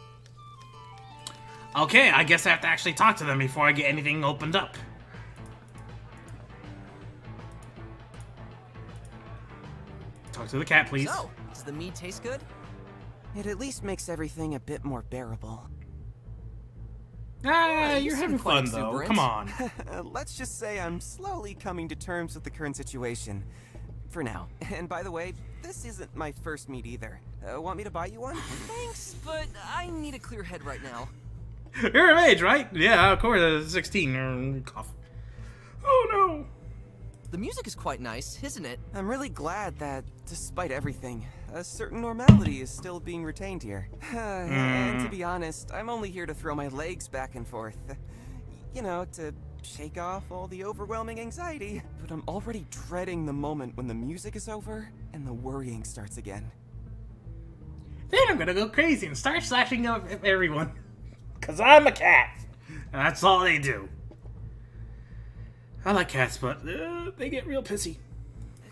A: Okay, I guess I have to actually talk to them before I get anything opened up. Talk to the cat, please.
E: So, does the mead taste good?
I: It at least makes everything a bit more bearable.
A: Ah,
E: you
A: you're
E: seem
A: having
E: quite
A: fun though.
E: exuberant.
A: Come on.
I: Let's just say I'm slowly coming to terms with the current situation. For now. And by the way, this isn't my first meat either. Want me to buy you one?
E: Thanks, but I need a clear head right now.
A: You're of age, right? Yeah, of course. 16. Cough. Oh no.
E: The music is quite nice, isn't it?
I: I'm really glad that, despite everything, a certain normality is still being retained here. And to be honest, I'm only here to throw my legs back and forth. You know, to shake off all the overwhelming anxiety. But I'm already dreading the moment when the music is over and the worrying starts again.
A: Then I'm gonna go crazy and start slashing up at everyone. Cause I'm a cat. And that's all they do. I like cats, but they get real pissy.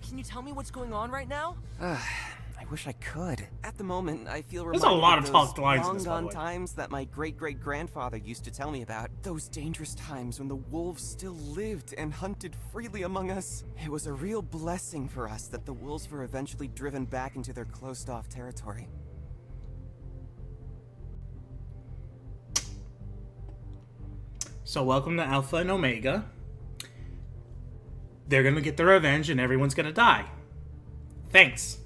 E: Can you tell me what's going on right now?
I: I wish I could. At the moment, I feel
A: There's
I: reminded
A: a lot
I: of
A: of
I: those
A: talked lines in this, by the
I: long-gone
A: way.
I: times that my great-great-grandfather used to tell me about. Those dangerous times when the wolves still lived and hunted freely among us. It was a real blessing for us that the wolves were eventually driven back into their closed-off territory.
A: So welcome to Alpha and Omega. They're gonna get their revenge and everyone's gonna die. Thanks.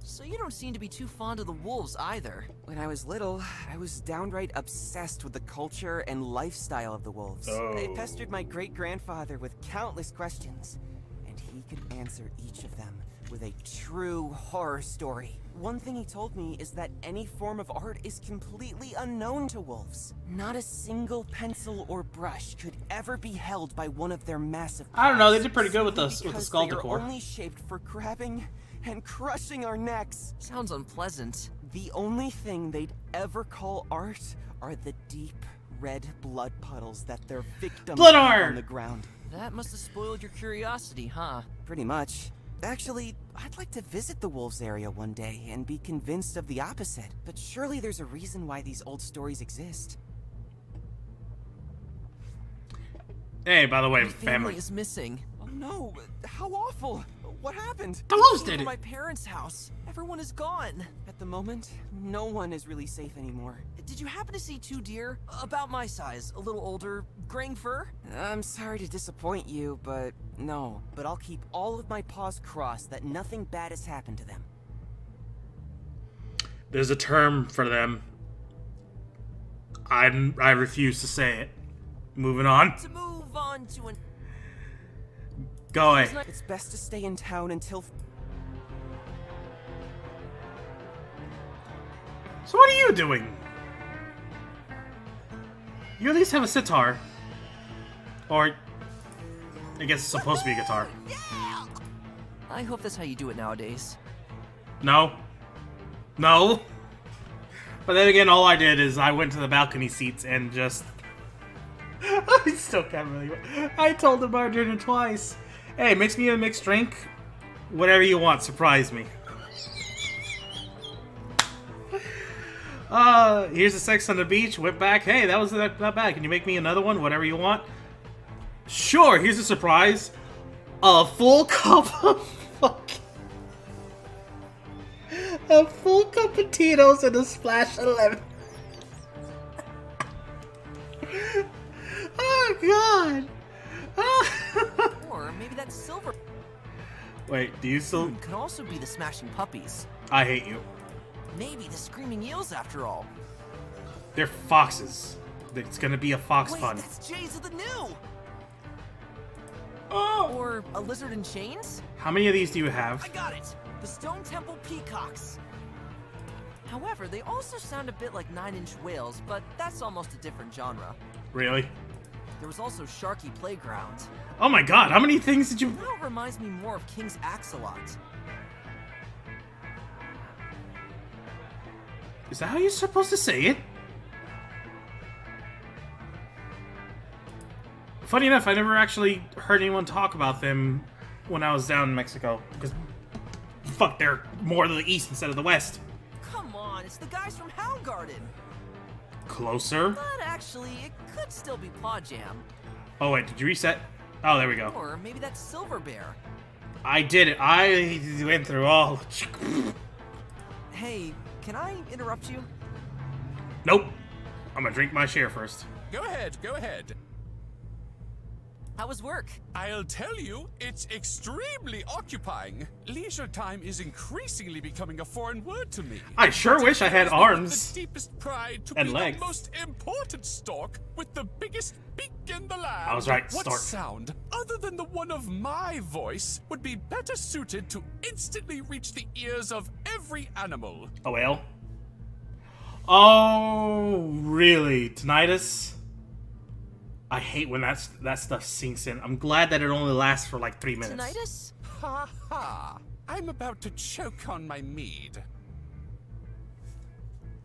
E: So you don't seem to be too fond of the wolves either.
I: When I was little, I was downright obsessed with the culture and lifestyle of the wolves. They pestered my great-grandfather with countless questions, and he could answer each of them with a true horror story. One thing he told me is that any form of art is completely unknown to wolves. Not a single pencil or brush could ever be held by one of their massive paws.
A: I don't know, they did pretty good with the
I: Because
A: skull
I: they are
A: decor.
I: only shaped for grabbing and crushing our necks.
E: Sounds unpleasant.
I: The only thing they'd ever call art are the deep red blood puddles that their victims
A: Blood
I: leave
A: art!
I: on the ground.
E: That must have spoiled your curiosity, huh?
I: Pretty much. Actually, I'd like to visit the wolves area one day and be convinced of the opposite. But surely there's a reason why these old stories exist.
A: Hey, by the way,
E: My family
A: family.
E: is missing.
I: Oh no, how awful! What happened?
A: The wolves
E: Came
A: did
E: from
A: it.
E: my parents' house. Everyone is gone.
I: At the moment, no one is really safe anymore.
E: Did you happen to see two deer? About my size, a little older, graying fur?
I: I'm sorry to disappoint you, but no. But I'll keep all of my paws crossed that nothing bad has happened to them.
A: There's a term for them. I refuse to say it. Moving on.
E: To move on to an...
A: Go away.
I: It's best to stay in town until...
A: So what are you doing? You at least have a sitar. Or, I guess it's supposed to be a guitar.
E: I hope that's how you do it nowadays.
A: No. No. But then again, all I did is I went to the balcony seats and just... I still can't really... I told the bartender twice. Hey, mix me a mixed drink. Whatever you want, surprise me. Here's the sex on the beach. Went back. Hey, that was not bad. Can you make me another one? Whatever you want. Sure, here's a surprise. A full cup of fucking... A full cup of Tito's and a splash of lemon. Oh, God.
E: Or maybe that silver
A: Wait, do you still...
E: could also be the smashing puppies.
A: I hate you.
E: Maybe the screaming eels after all.
A: They're foxes. It's gonna be a fox
E: Wait,
A: pun.
E: that's Jays of the New!
A: Oh!
E: Or a lizard in chains?
A: How many of these do you have?
E: I got it! The Stone Temple Peacocks. However, they also sound a bit like 9-inch whales, but that's almost a different genre.
A: Really?
E: There was also Sharky Playground.
A: Oh my God, how many things did you...
E: Now it reminds me more of King's Axolot.
A: Is that how you're supposed to say it? Funny enough, I never actually heard anyone talk about them when I was down in Mexico. Because, fuck, they're more to the east instead of the west.
E: Come on, it's the guys from Owlsgard.
A: Closer?
E: But actually, it could still be Paw Jam.
A: Oh wait, did you reset? Oh, there we go.
E: Or maybe that's Silver Bear.
A: I did it. I went through all...
E: Hey, can I interrupt you?
A: Nope. I'm gonna drink my share first.
H: Go ahead, go ahead.
E: How was work?
H: I'll tell you, it's extremely occupying. Leisure time is increasingly becoming a foreign word to me.
A: I sure
H: But it
A: wish I had
H: fills me with
A: arms
H: the deepest pride to
A: and
H: be
A: legs.
H: the most important stork with the biggest beak in the land.
A: I was right,
H: What
A: stork.
H: sound, other than the one of my voice, would be better suited to instantly reach the ears of every animal?
A: A whale? Oh, really? Tinnitus? I hate when that stuff sinks in. I'm glad that it only lasts for like 3 minutes.
E: Tinnitus?
H: Ha ha! I'm about to choke on my mead.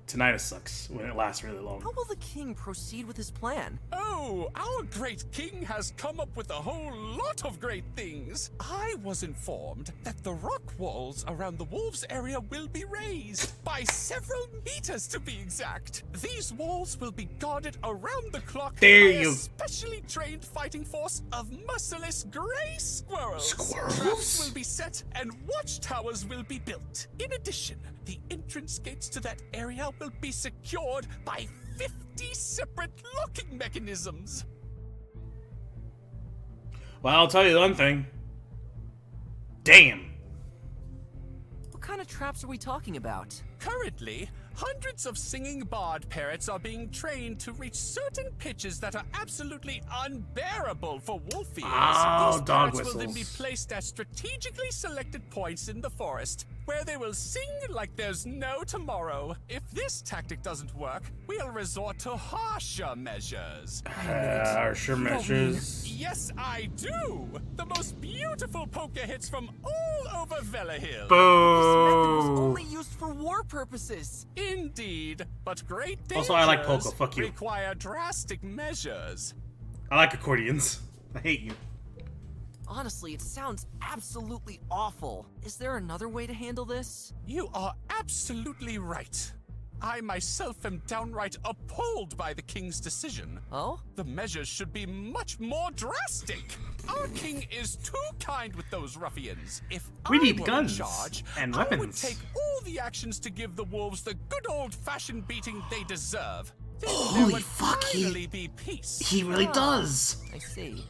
A: Tinnitus sucks when it lasts really long.
E: How will the king proceed with his plan?
H: Oh, our great king has come up with a whole lot of great things. I was informed that the rock walls around the wolves area will be raised by several meters to be exact. These walls will be guarded around the clock
A: There
H: by
A: you-
H: a specially trained fighting force of merciless gray squirrels.
A: Squirrels?
H: Traps will be set and watchtowers will be built. In addition, the entrance gates to that area will be secured by 50 separate locking mechanisms.
A: Well, I'll tell you one thing. Damn.
E: What kind of traps are we talking about?
H: Currently, hundreds of singing bard parrots are being trained to reach certain pitches that are absolutely unbearable for wolf ears.
A: Oh,
H: These
A: dog
H: parrots will then be
A: whistles.
H: placed at strategically selected points in the forest, where they will sing like there's no tomorrow. If this tactic doesn't work, we'll resort to harsher measures.
A: Harsher measures.
H: Yes, I do! The most beautiful poker hits from all over Velahill.
E: This method was
A: Boo.
E: only used for war purposes.
H: Indeed, but great dangers
A: Also, I like poker. Fuck you.
H: require drastic measures.
A: I like accordions. I hate you.
E: Honestly, it sounds absolutely awful. Is there another way to handle this?
H: You are absolutely right. I myself am downright appalled by the king's decision.
E: Oh?
H: The measures should be much more drastic. Our king is too kind with those ruffians. If
A: We
H: I
A: need
H: were
A: guns
H: in charge,
A: and
H: I would
A: weapons.
H: take all the actions to give the wolves the good old-fashioned beating they deserve. Then
A: Holy
H: there would
A: fuck, he-
H: finally be peace.
A: He really does.
E: I see.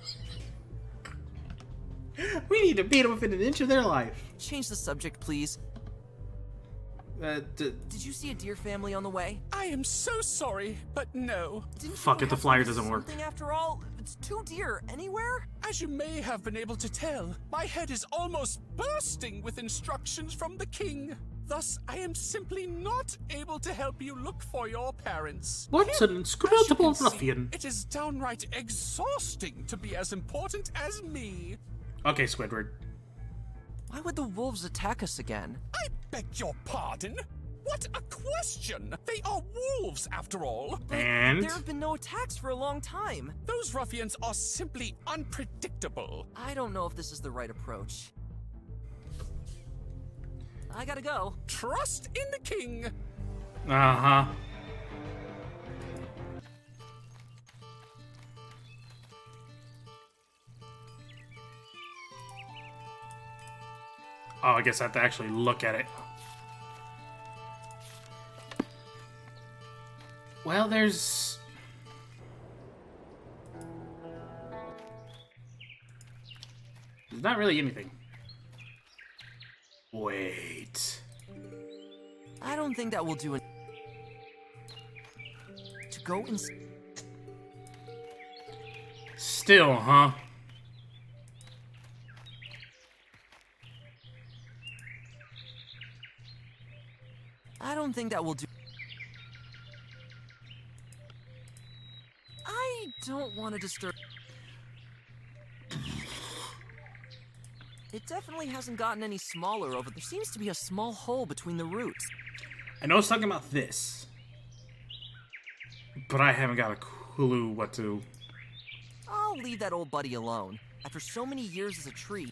A: We need to beat them within an inch of their life.
E: Change the subject, please. Did you see a deer family on the way?
H: I am so sorry, but no.
E: Didn't
A: Fuck
E: you
A: it, the
E: have
A: flyer
E: to do
A: doesn't work.
E: something after all? It's 2 deer anywhere?
H: As you may have been able to tell, my head is almost bursting with instructions from the king. Thus, I am simply not able to help you look for your parents.
A: What's an
H: As you
A: inscrutable
H: can see,
A: ruffian?
H: it is downright exhausting to be as important as me.
A: Okay, Squidward.
E: Why would the wolves attack us again?
H: I beg your pardon? What a question! They are wolves, after all.
A: And
E: There have been no attacks for a long time.
H: Those ruffians are simply unpredictable.
E: I don't know if this is the right approach. I gotta go.
H: Trust in the king.
A: uh-huh. Oh, I guess I have to actually look at it. Well, there's... There's not really anything. Wait.
E: I don't think that will do it. To go and...
A: Still, huh?
E: I don't think that will do... I don't want to disturb... It definitely hasn't gotten any smaller over... There seems to be a small hole between the roots.
A: I know it's talking about this, but I haven't got a clue what to...
E: I'll leave that old buddy alone. After so many years as a tree...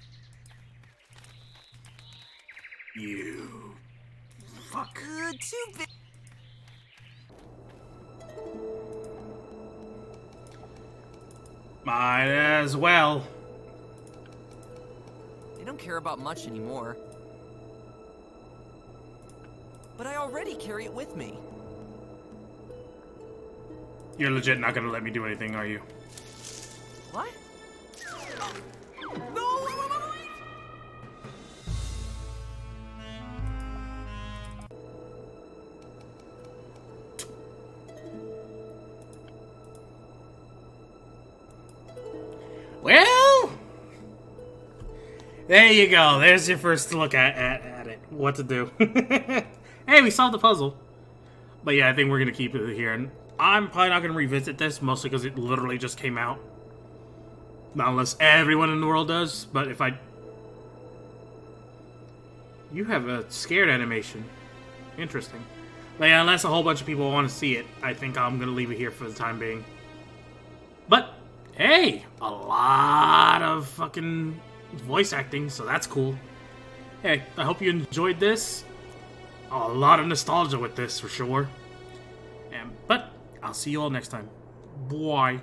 A: You... Fuck.
E: Too big...
A: Might as well.
E: They don't care about much anymore. But I already carry it with me.
A: You're legit not gonna let me do anything, are you?
E: What? No! Wait, wait, wait, wait!
A: Well, there you go. There's your first look at it. What to do. Hey, we solved the puzzle. But yeah, I think we're going to keep it here. And I'm probably not going to revisit this, mostly because it literally just came out. Not unless everyone in the world does. But if I... You have a scared animation. Interesting. But yeah, unless a whole bunch of people want to see it, I think I'm going to leave it here for the time being. But... Hey, a lot of fucking voice acting, so that's cool. Hey, I hope you enjoyed this. A lot of nostalgia with this, for sure. But I'll see you all next time. Bye.